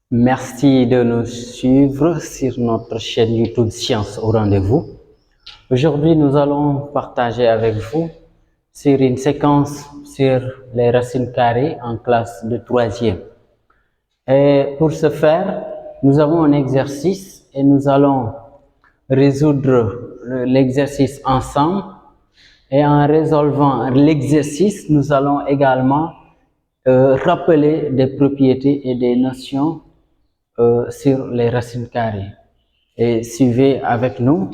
Merci de nous suivre sur notre chaîne YouTube Science au rendez-vous. Aujourd'hui, nous allons partager avec vous sur une séquence sur les racines carrées en classe de troisième. Et pour ce faire, nous avons un exercice et nous allons résoudre l'exercice ensemble. Et en résolvant l'exercice, nous allons également rappeler des propriétés et des notions sur les racines carrées. Et suivez avec nous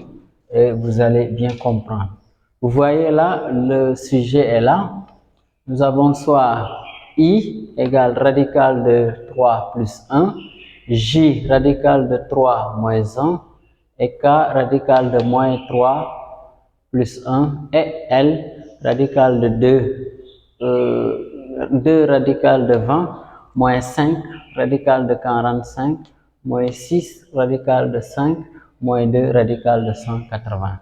et vous allez bien comprendre. Vous voyez là, le sujet est là. Nous avons soit I égale radical de 3 plus 1, J radical de 3 moins 1, et K radical de moins 3 plus 1, et L radical de 2 radical de 20, moins 5 radical de 45, moins 6 radical de 5, moins 2 radical de 180.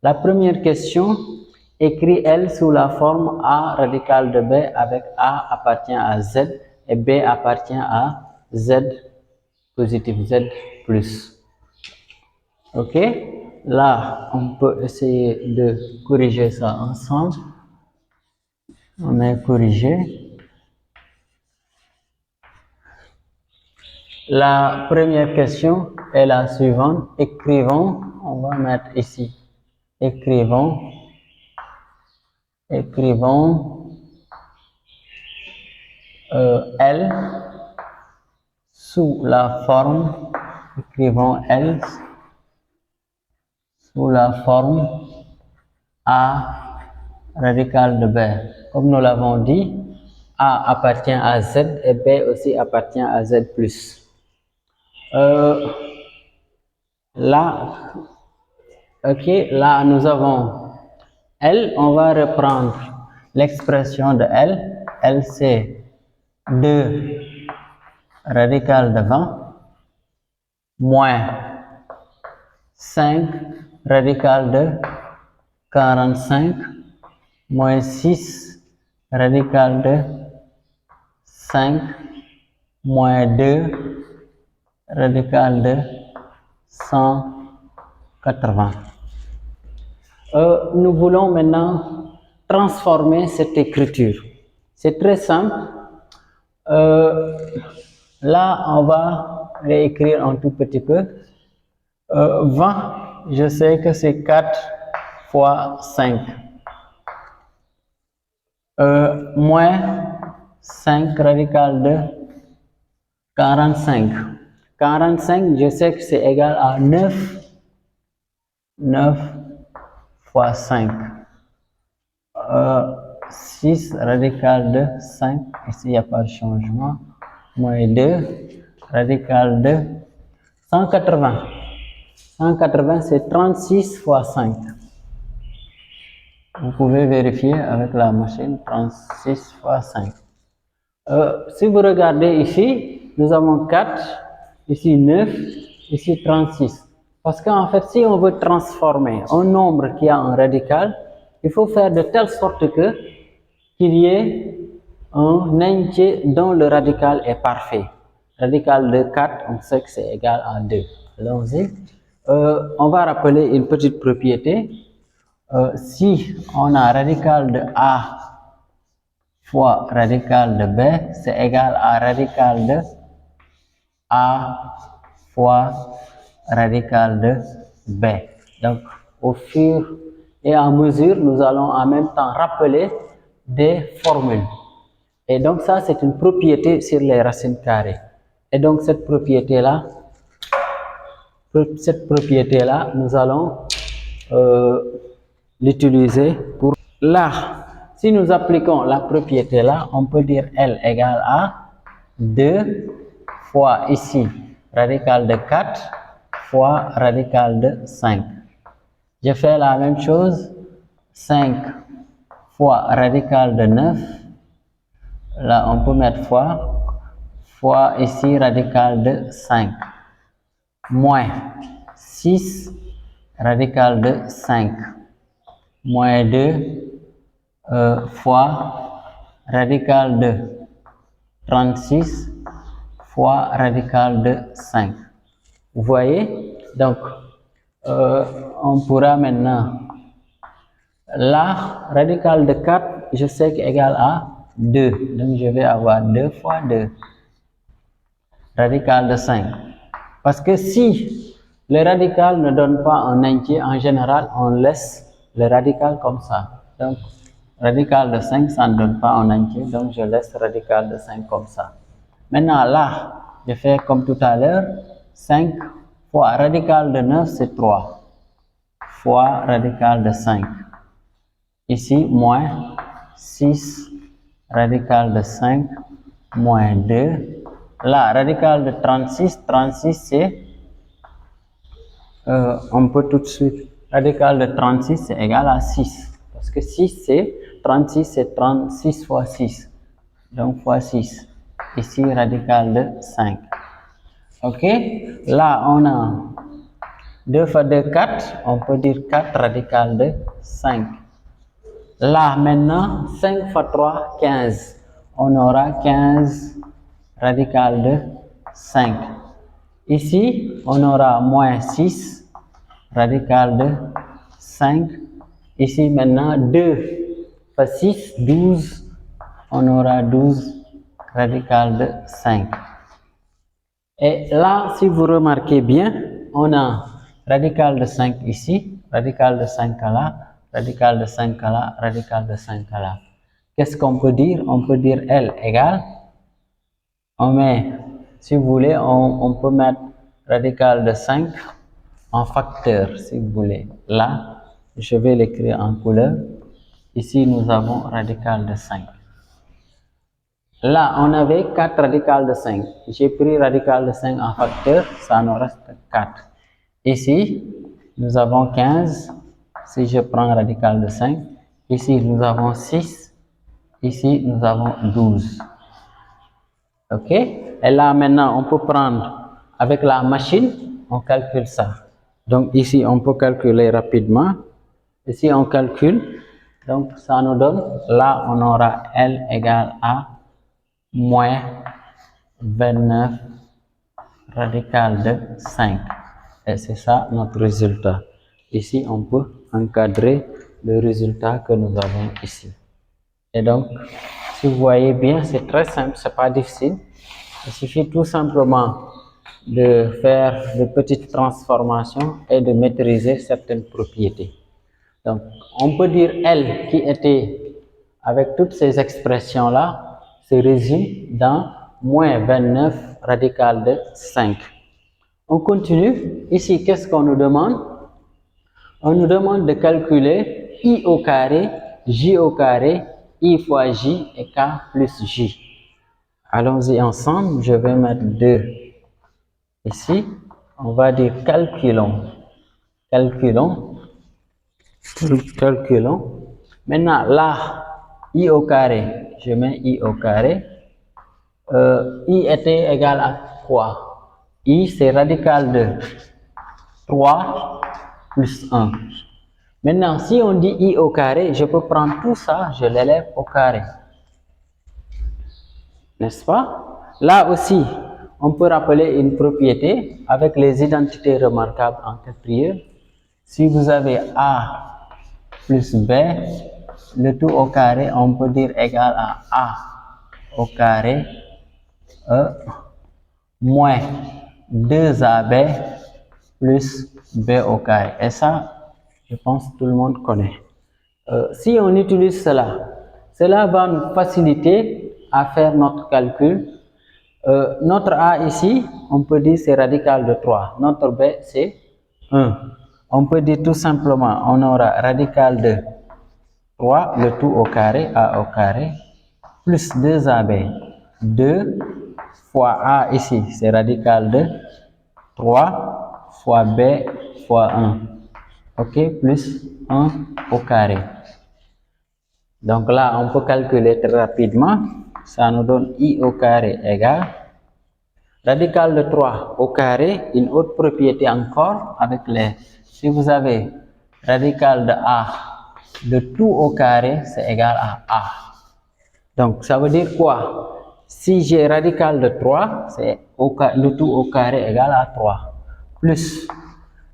La première question, écrit L sous la forme A radical de B avec A appartient à Z et B appartient à Z positif, Z plus. Ok? Là, on peut essayer de corriger ça ensemble. On est corrigé. La première question est la suivante. Écrivons, on va mettre ici. Écrivons L sous la forme, L sous la forme A radical de B. Comme nous l'avons dit, A appartient à Z et B aussi appartient à Z+. Là nous avons L, on va reprendre l'expression de L. L c'est 2 radical de 20 moins 5 radical de 45 moins 6 radical de 5 moins 2 radical de 180. Nous voulons maintenant transformer cette écriture. C'est très simple. Là, on va réécrire un tout petit peu. 20, je sais que c'est 4 fois 5. Moins 5 radical de 45. 45, je sais que c'est égal à 9. 9 fois 5. 6 radical de 5. Ici, il n'y a pas de changement. Moins 2 radical de 180. 180, c'est 36 fois 5. Vous pouvez vérifier avec la machine, 36 fois 5. Si vous regardez ici, nous avons 4, ici 9, ici 36. Parce qu'en fait, si on veut transformer un nombre qui a un radical, il faut faire de telle sorte qu'il y ait un entier dont le radical est parfait. Radical de 4, on sait que c'est égal à 2. Allons-y. On va rappeler une petite propriété. Si on a radical de A fois radical de B, c'est égal à radical de A fois radical de B. Donc, au fur et à mesure, nous allons en même temps rappeler des formules. Et donc, ça, c'est une propriété sur les racines carrées. Et donc, cette propriété-là, nous allons l'utiliser pour là. Si nous appliquons la propriété là, on peut dire L égale à 2 fois ici radical de 4 fois radical de 5. Je fais la même chose, 5 fois radical de 9. Là, on peut mettre fois ici radical de 5. Moins 6 radical de 5. Moins 2 fois radical de 36 fois radical de 5. Vous voyez? Donc, on pourra maintenant, là, radical de 4, je sais qu'égale à 2. Donc, je vais avoir 2 fois 2. Radical de 5. Parce que si le radical ne donne pas un entier, en général, on laisse le radical comme ça. Donc, radical de 5, ça ne donne pas un entier, donc je laisse radical de 5 comme ça. Maintenant, là, je fais comme tout à l'heure, 5 fois radical de 9, c'est 3. Fois radical de 5. Ici, moins 6 radical de 5 moins 2. Là, radical de 36, 36 c'est, on peut tout de suite, radical de 36 c'est égal à 6. Parce que 6 c'est, 36 c'est 36 fois 6. Donc fois 6. Ici, radical de 5. Ok? Là, on a 2 fois 2, 4. On peut dire 4 radical de 5. Là, maintenant, 5 fois 3, 15. On aura 15 radical de 5. Ici, on aura moins 6 radical de 5. Ici, maintenant, 2 fois 6, 12. On aura 12 radical de 5. Et là, si vous remarquez bien, on a radical de 5 ici, radical de 5 là, radical de 5 là, radical de 5 là. Qu'est-ce qu'on peut dire? On peut dire L égale, on met, si vous voulez, on peut mettre radical de 5 en facteur, si vous voulez. Là, je vais l'écrire en couleur. Ici, nous avons radical de 5. Là, on avait 4 radical de 5. J'ai pris radical de 5 en facteur, ça nous reste 4. Ici, nous avons 15. Si je prends radical de 5, ici nous avons 6. Ici, nous avons 12. Ok? Et là, maintenant, on peut prendre avec la machine, on calcule ça. Donc, ici, on peut calculer rapidement. Ici, on calcule. Donc, ça nous donne, là, on aura L égale à moins 29 radical de 5. Et c'est ça notre résultat. Ici, on peut encadrer le résultat que nous avons ici. Et donc, si vous voyez bien, c'est très simple, c'est pas difficile. Il suffit tout simplement de faire de petites transformations et de maîtriser certaines propriétés. Donc, on peut dire L qui était avec toutes ces expressions-là se résume dans moins 29 radical de 5. On continue. Ici, qu'est-ce qu'on nous demande? On nous demande de calculer I au carré, J au carré, I fois J et K plus J. Allons-y ensemble. Je vais mettre 2 ici. On va dire calculons. Calculons. Maintenant, là, I au carré, je mets I au carré. I était égal à quoi? I, c'est radical de 3 plus 1. Maintenant, si on dit I au carré, je peux prendre tout ça, je l'élève au carré. N'est-ce pas? Là aussi, on peut rappeler une propriété avec les identités remarquables en quatrième. Si vous avez A plus B, le tout au carré, on peut dire égal à A au carré moins 2AB plus B au carré. Et ça, je pense que tout le monde connaît. Si on utilise cela, cela va nous faciliter à faire notre calcul. Notre A ici, on peut dire c'est radical de 3. Notre B, c'est 1. On peut dire tout simplement, on aura radical de 3, le tout au carré, A au carré, plus 2AB. 2 fois A ici, c'est radical de 3 fois B fois 1. Ok, plus 1 au carré. Donc là, on peut calculer très rapidement. Ça nous donne I au carré égale radical de 3 au carré, une autre propriété encore avec les... Si vous avez radical de A, le tout au carré, c'est égal à A. Donc, ça veut dire quoi? Si j'ai radical de 3, c'est le tout au carré égale à 3. Plus,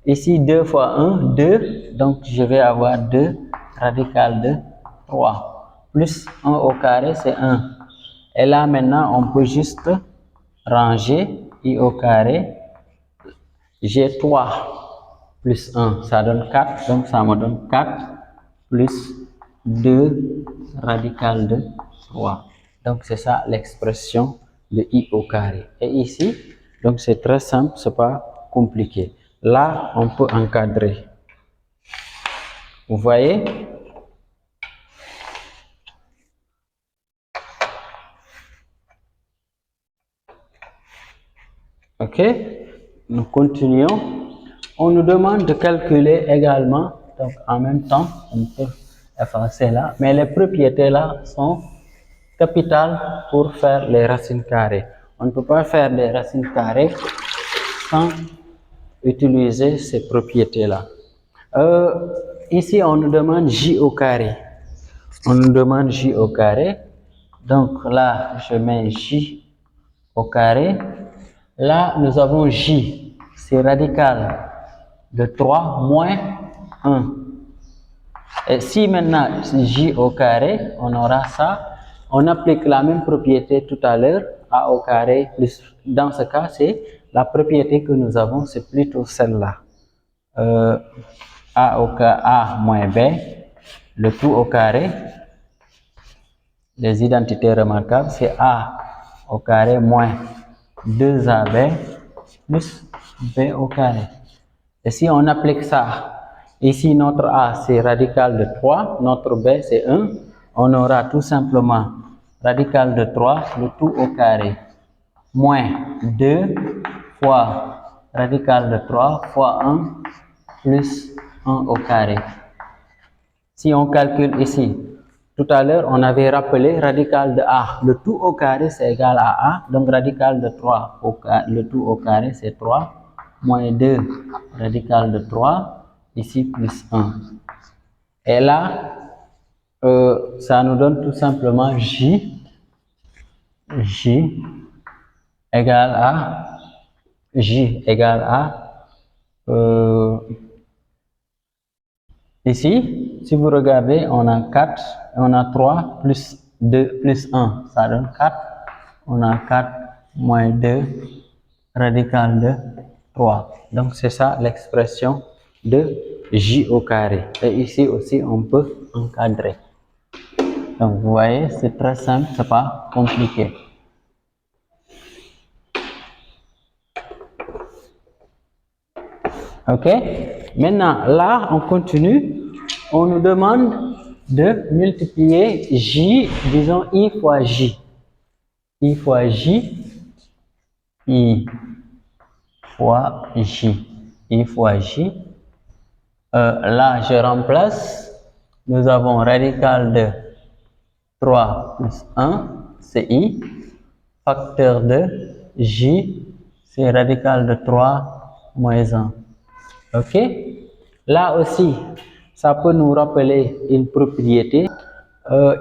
ici 2 fois 1, 2. Donc je vais avoir 2 radical de 3. Plus 1 au carré, c'est 1. Et là maintenant, on peut juste ranger I au carré. J'ai 3 plus 1, ça donne 4. Donc ça me donne 4 plus 2 radical de 3. Donc c'est ça l'expression de I au carré. Et ici, donc c'est très simple, c'est pas compliqué. Là, on peut encadrer. Vous voyez? Ok? Nous continuons. On nous demande de calculer également, donc en même temps, on peut effacer là, mais les propriétés là sont capitales pour faire les racines carrées. On ne peut pas faire des racines carrées sans utiliser ces propriétés là. Ici, on nous demande J au carré. On nous demande J au carré. Donc là, je mets J au carré. Là, nous avons J, c'est radical de 3 moins 1. Et si maintenant J au carré, on aura ça. On applique la même propriété tout à l'heure, A au carré plus, dans ce cas, c'est la propriété que nous avons, c'est plutôt celle-là. A moins B, le tout au carré. Les identités remarquables, c'est A au carré moins 2AB plus B au carré. Et si on applique ça, ici notre A c'est radical de 3, notre B c'est 1, on aura tout simplement radical de 3, le tout au carré, moins 2 fois radical de 3 fois 1 plus 1 au carré. Si on calcule ici, tout à l'heure on avait rappelé radical de A, le tout au carré c'est égal à A, donc radical de 3, le tout au carré c'est 3, moins 2 radical de 3, ici plus 1. Et là, ça nous donne tout simplement J égale à ici, si vous regardez, on a 4, on a 3 plus 2 plus 1, ça donne 4. On a 4 moins 2 radical de 3. Donc c'est ça l'expression de J au carré. Et ici aussi, on peut encadrer. Donc vous voyez, c'est très simple, c'est pas compliqué. Ok? Maintenant, là, on continue. On nous demande de multiplier J, disons I fois J. I fois J. I fois J. I fois J. Là, je remplace. Nous avons radical de 3 plus 1, c'est I. Facteur de J, c'est radical de 3 moins 1. Ok? Là aussi, ça peut nous rappeler une propriété.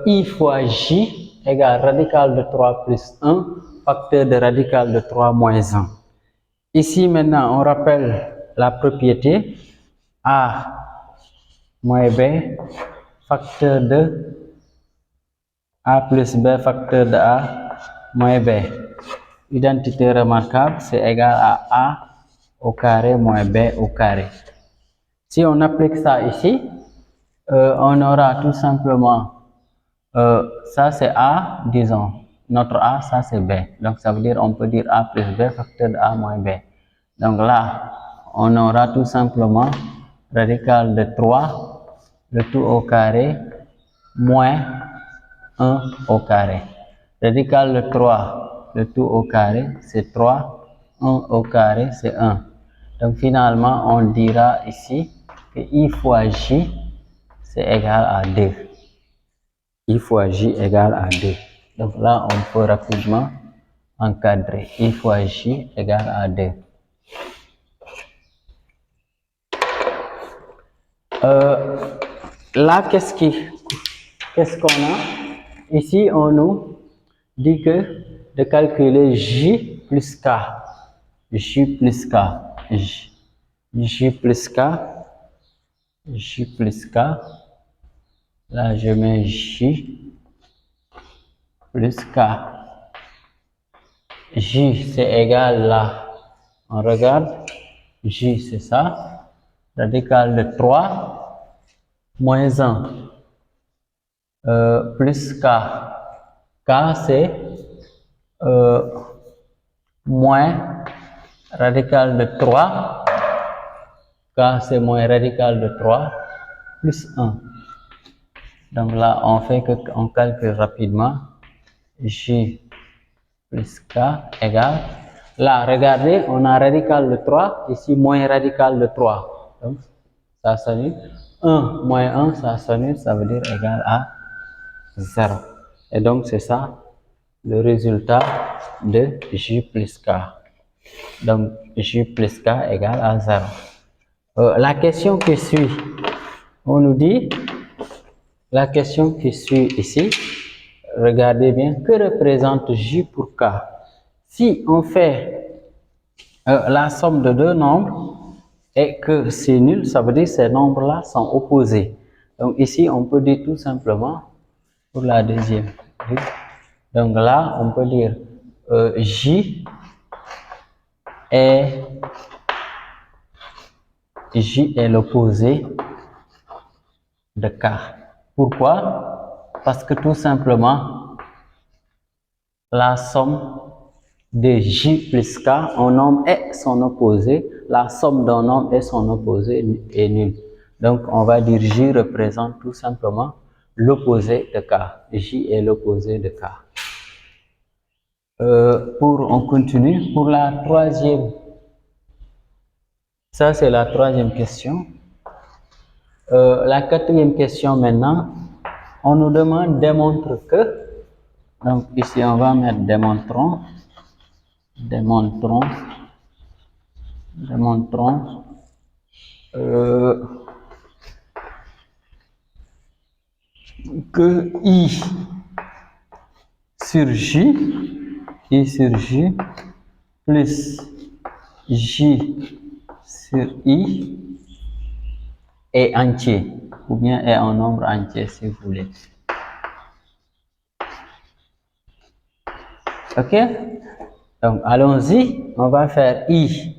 I fois J égale radical de 3 plus 1, facteur de radical de 3 moins 1. Ici, maintenant, on rappelle la propriété A moins B, facteur de A plus B, facteur de A moins B. Identité remarquable, c'est égal à A au carré moins B au carré. Si on applique ça ici, on aura tout simplement, ça c'est A, disons, notre A, ça c'est B. Donc ça veut dire, on peut dire A plus B, facteur de A moins B. Donc là, on aura tout simplement radical de 3, le tout au carré, moins 1 au carré. Radical de 3, le tout au carré, c'est 3, 1 au carré, c'est 1. Donc finalement, on dira ici que I fois J, c'est égal à 2. I fois J égale à 2. Donc là, on peut rapidement encadrer. I fois J égale à 2. Là, qu'est-ce qu'on a? Ici, on nous dit que de calculer J plus k, j plus k, j plus k, j plus k. Là, je mets j plus k. J, c'est égal là. On regarde. J, c'est ça. Radical de 3 moins 1 plus k. K, c'est moins radical de 3. K, c'est moins radical de 3 plus 1. Donc là, on calcule rapidement. J plus k égale. Là, regardez, on a radical de 3, ici moins radical de 3. Donc, ça s'annule. 1 moins 1, ça s'annule, ça veut dire égal à 0. Et donc, c'est ça le résultat de J plus K. Donc, J plus K égale à 0. La question qui suit, on nous dit, la question qui suit ici, regardez bien, que représente J pour K? Si on fait la somme de deux nombres et que c'est nul, ça veut dire que ces nombres-là sont opposés. Donc ici, on peut dire tout simplement, pour la deuxième. Donc là, on peut dire J est l'opposé de K. Pourquoi? Parce que tout simplement, la somme de J plus K, un nombre et son opposé, la somme d'un nombre et son opposé est nulle. Donc, on va dire J représente tout simplement l'opposé de K. J est l'opposé de K. On continue pour la troisième. Ça, c'est la troisième question. La quatrième question maintenant, on nous demande démontre que. Donc ici, on va mettre démontrons que I sur J plus J sur I est entier, ou bien est un nombre entier si vous voulez. Ok? Donc allons-y, on va faire I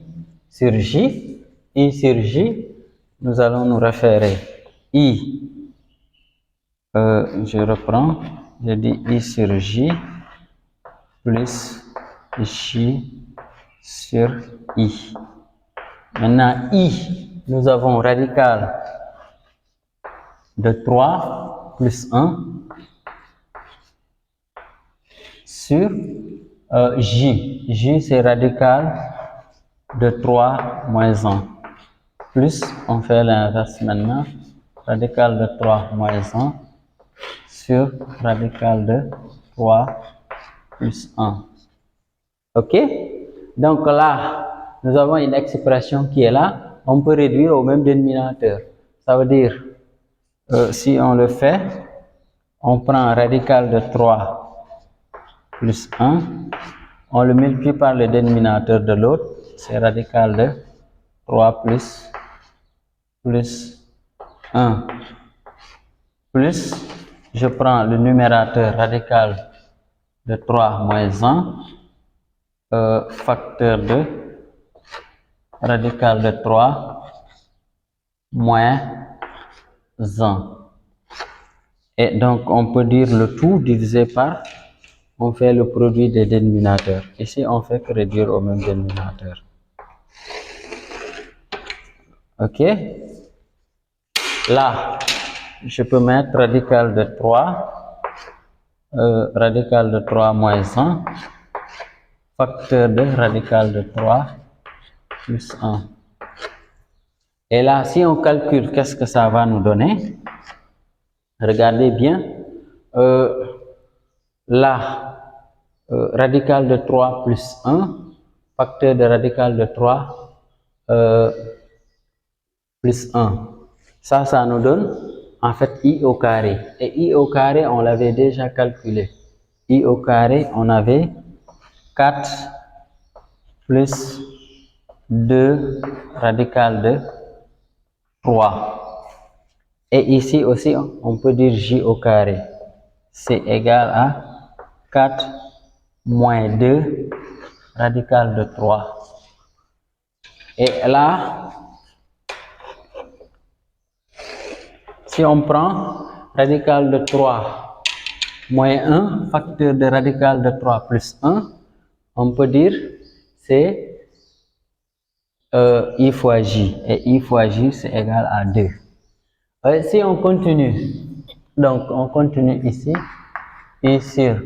sur J. I sur J, nous allons nous référer I. Je reprends, je dis I sur J plus J sur I. Maintenant, I, nous avons radical de 3 plus 1 sur J. J, c'est radical de 3 moins 1. Plus, on fait l'inverse maintenant. Radical de 3 moins 1 sur radical de 3 plus 1. Ok? Donc là, nous avons une expression qui est là. On peut réduire au même dénominateur. Ça veut dire, si on le fait, on prend radical de 3 plus 1. On le multiplie par le dénominateur de l'autre. C'est radical de 3 plus 1. Plus, je prends le numérateur radical de 3 moins 1, facteur de radical de 3 moins 1. Et donc, on peut dire le tout divisé par, on fait le produit des dénominateurs. Ici, on fait que réduire au même dénominateur. Ok? Là, je peux mettre radical de 3, radical de 3 moins 1, facteur de radical de 3 plus 1. Et là, si on calcule, qu'est-ce que ça va nous donner? Regardez bien. Là, radical de 3 plus 1, facteur de radical de 3 plus 1. Ça nous donne en fait I au carré. Et I au carré, on l'avait déjà calculé. I au carré, on avait 4 plus 2 radical de 3. Et ici aussi, on peut dire j au carré. C'est égal à 4 moins 2 radical de 3. Et là, si on prend radical de 3 moins 1, facteur de radical de 3 plus 1, on peut dire c'est I fois J. Et I fois J, c'est égal à 2. Et si on continue, donc on continue ici, I sur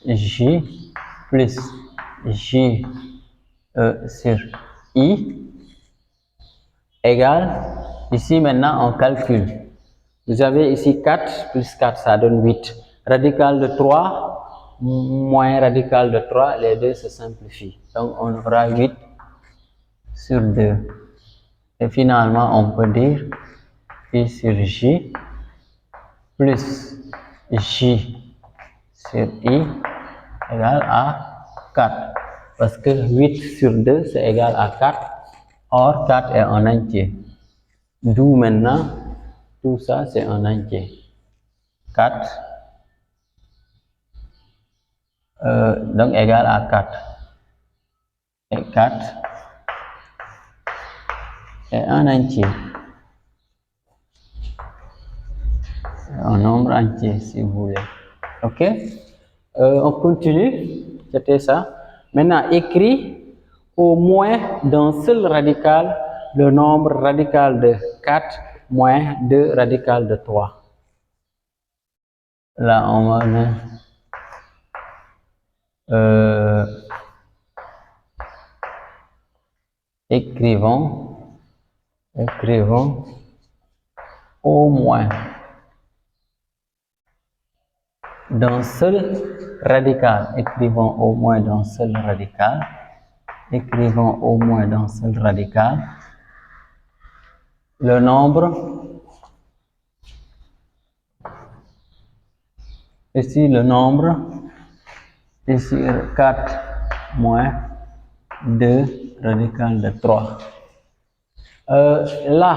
J plus J sur I égale, ici maintenant on calcule. Vous avez ici 4 plus 4, ça donne 8. Radical de 3 moins radical de 3, les deux se simplifient. Donc on aura 8 sur 2. Et finalement, on peut dire I sur J plus J sur I égale à 4. Parce que 8 sur 2, c'est égal à 4. Or, 4 est un entier. D'où maintenant, tout ça, c'est un entier. 4, donc égal à 4. Et 4 est un entier. Un nombre entier, si vous voulez. Ok? On continue. C'était ça. Maintenant, écris au moins d'un seul radical le nombre radical de 4 moins 2 radical de 3. Là, on va mettre écrivons au moins d'un seul radical. Écrivons au moins d'un seul radical. Écrivons au moins d'un seul radical le nombre, ici le nombre, ici 4 moins 2 radical de 3. Là,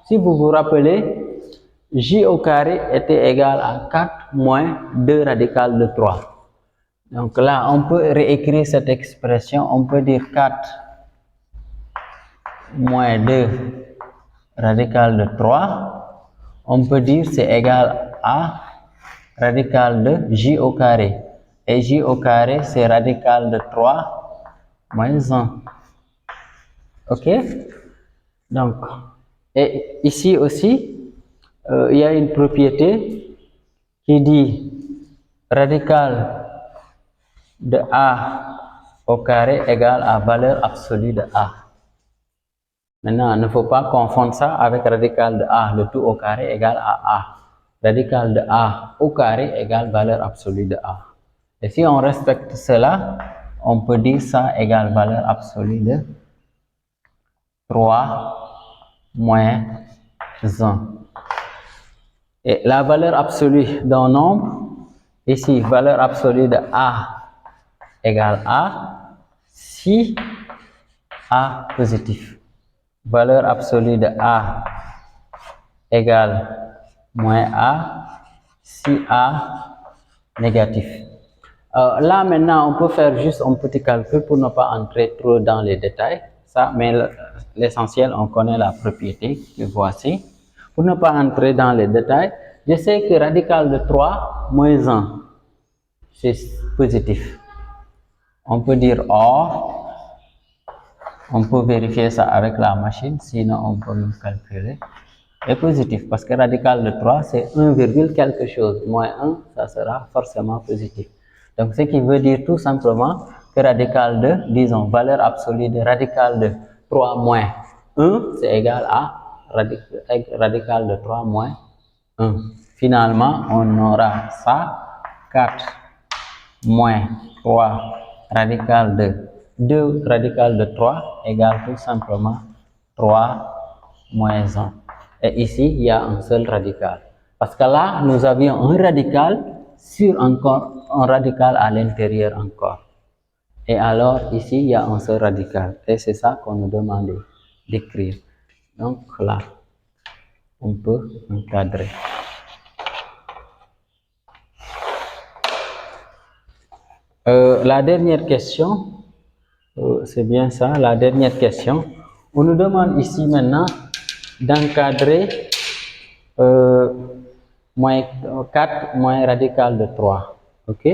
si vous vous rappelez, J au carré était égal à 4 moins 2 radical de 3. Donc là, on peut réécrire cette expression, on peut dire 4 moins 2 radical de 3, on peut dire c'est égal à radical de J au carré. Et J au carré, c'est radical de 3 moins 1. Ok? Donc, et ici aussi, il y a une propriété qui dit radical de A au carré égale à valeur absolue de A. Maintenant, il ne faut pas confondre ça avec radical de A, le tout au carré égale à A. Radical de A au carré égale valeur absolue de A. Et si on respecte cela, on peut dire ça égale valeur absolue de 3 moins 1. Et la valeur absolue d'un nombre, ici, valeur absolue de A égale A si A positif. Valeur absolue de A égale moins A si A négatif. Là maintenant on peut faire juste un petit calcul pour ne pas entrer trop dans les détails, ça, mais l'essentiel on connaît la propriété que voici. Pour ne pas entrer dans les détails, je sais que radical de 3 moins 1 c'est positif. On peut dire or. On peut vérifier ça avec la machine, sinon on peut même calculer. Et positif, parce que radical de 3, c'est 1, quelque chose. Moins 1, ça sera forcément positif. Donc, ce qui veut dire tout simplement que radical de, disons, valeur absolue de radical de 3 moins 1, c'est égal à radical de 3 moins 1. Finalement, on aura ça, 4 moins 3 radical de 2 radical de 3 égale tout simplement 3 moins 1. Et ici, il y a un seul radical. Parce que là, nous avions un radical sur encore un radical à l'intérieur encore. Et alors, ici, il y a un seul radical. Et c'est ça qu'on nous demande d'écrire. Donc là, on peut encadrer. La dernière question, c'est bien ça, la dernière question. On nous demande ici maintenant d'encadrer moins 4 moins radical de 3. Ok?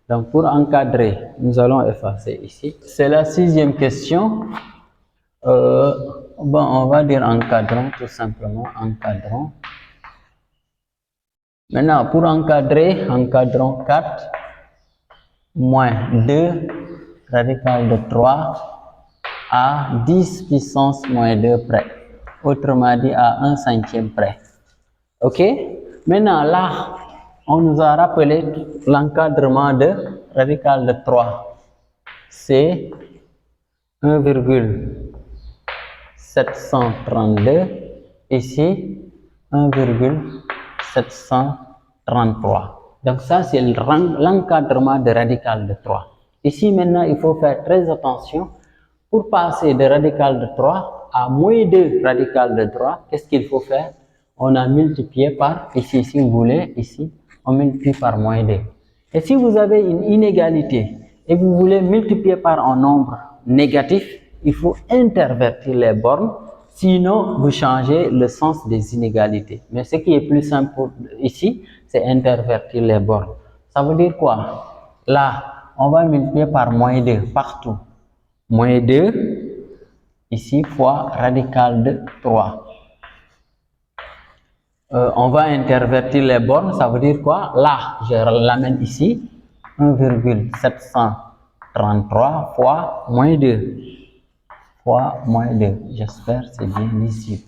Donc pour encadrer, nous allons effacer ici. C'est la 6e question. Bon, on va dire encadrant, tout simplement, encadrant. Maintenant, pour encadrer, encadrons 4 moins 2 radical de 3 à 10 puissance moins 2 près. Autrement dit, à 1/5 près. Ok? Maintenant, là, on nous a rappelé l'encadrement de radical de 3. C'est 1,732. Ici, 1,733. Donc ça, c'est l'encadrement de radical de 3. Ici, maintenant, il faut faire très attention. Pour passer de radical de 3 à moins 2 radical de 3, qu'est-ce qu'il faut faire? On a multiplié par, ici, si vous voulez, ici, on multiplie par moins 2. Et si vous avez une inégalité et vous voulez multiplier par un nombre négatif, il faut intervertir les bornes, sinon vous changez le sens des inégalités. Mais ce qui est plus simple ici, c'est intervertir les bornes. Ça veut dire quoi? Là, on va multiplier par moins 2 partout. Moins 2, ici, fois radical de 3. On va intervertir les bornes, ça veut dire quoi? Là, je l'amène ici, 1,733 fois moins 2. Fois moins 2. J'espère que c'est bien lisible.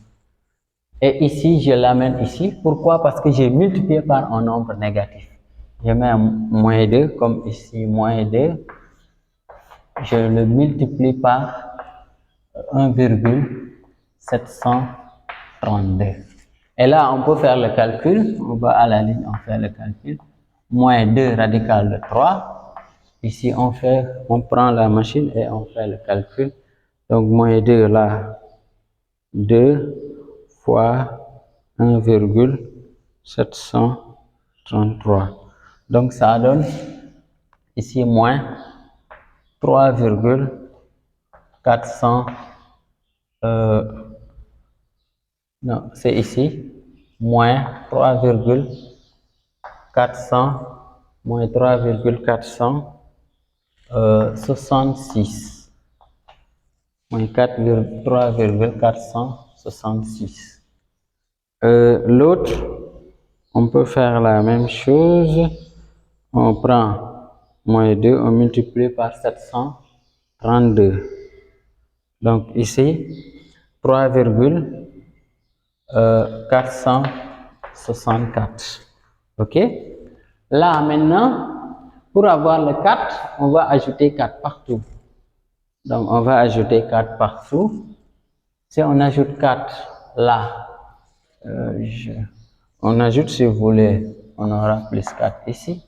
Et ici, je l'amène ici. Pourquoi? Parce que j'ai multiplié par un nombre négatif. Je mets un moins 2, comme ici, moins 2. Je le multiplie par 1,732. Et là, on peut faire le calcul. On va à la ligne, on fait le calcul. Moins 2 radical de 3. Ici, on prend la machine et on fait le calcul. Donc, moins 2 là, 2 fois 1,733. Donc, ça donne ici moins 3,400. Non, c'est ici, moins 3,400, moins 3,466, moins 3,466. L'autre, on peut faire la même chose, on prend moins 2, on multiplie par 732. Donc ici, 3,464. Ok? Là, maintenant, pour avoir le 4, on va ajouter 4 partout. Donc, on va ajouter 4 partout. Si on ajoute 4 là, on ajoute, si vous voulez, on aura plus 4 ici.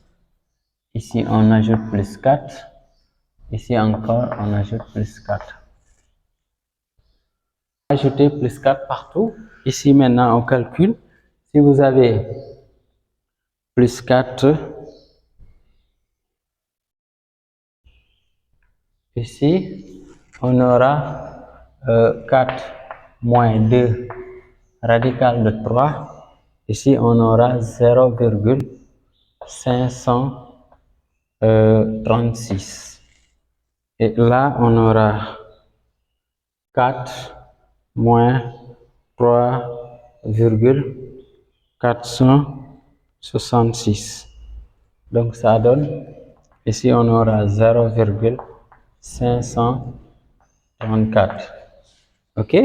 Ici, on ajoute plus 4. Ici encore, on ajoute plus 4. Ajouter plus 4 partout. Ici, maintenant, on calcule. Si vous avez plus 4, ici, on aura 4 moins 2 radical de 3. Ici, on aura 0,536. Et là, on aura 4 moins 3,466. Donc, ça donne, ici, on aura 0,534. Ok?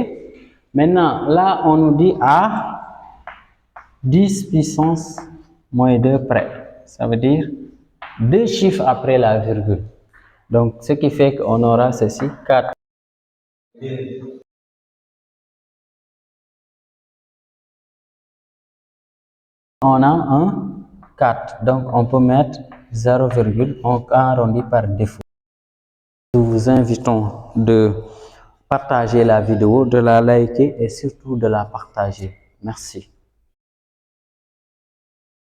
Maintenant, là, on nous dit à 10 puissance moins 2 près. Ça veut dire 2 chiffres après la virgule. Donc, ce qui fait qu'on aura ceci, 4. On a un 4. Donc, on peut mettre 0, on arrondit par défaut. Nous vous invitons de partager la vidéo, de la liker et surtout de la partager. Merci.